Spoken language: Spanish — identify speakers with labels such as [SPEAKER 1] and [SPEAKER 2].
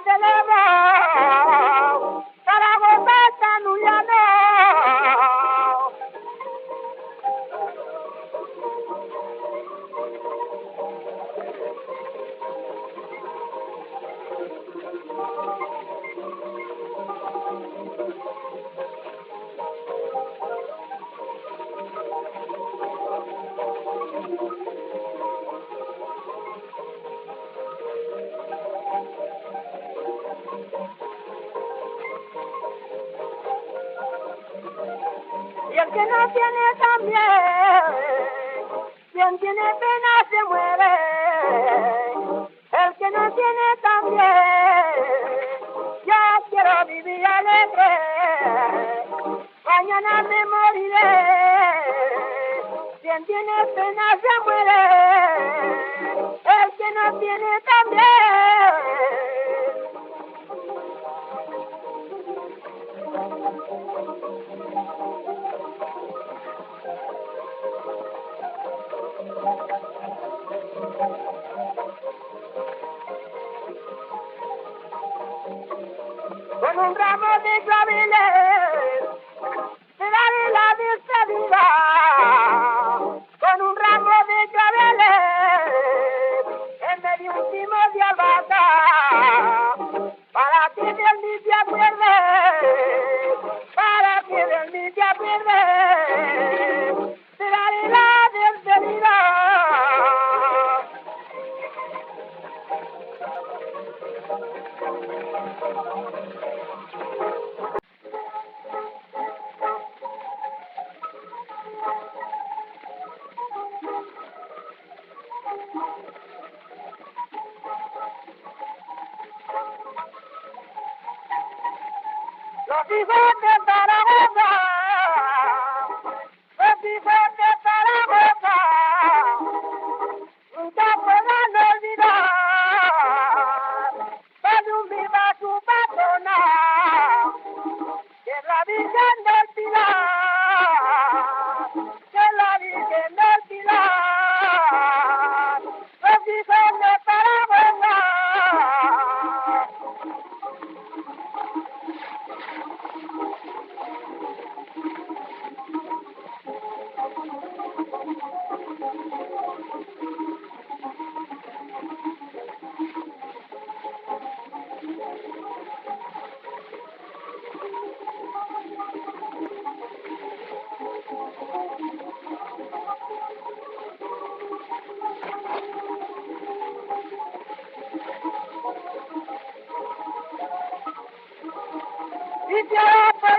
[SPEAKER 1] celebrado para gozar tan huyano. Y el que no tiene también, quien tiene pena se muere. El que no tiene también, yo quiero vivir alegre. Mañana me moriré. Quien tiene pena se muere. El que no tiene también. Con un ramo de claveles te daré la despedida. Con un ramo de claveles en medio último de albahaca. Para que de mí te acuerdes, para que de mí te acuerdes, te daré la despedida. Los hijos de Zaragoza, los hijos de Zaragoza, nunca podrán olvidar cuando viva su patrona, que es la Virgen del Pilar, que es la Virgen del Pilar, los hijos de Zaragoza. Y si ahora por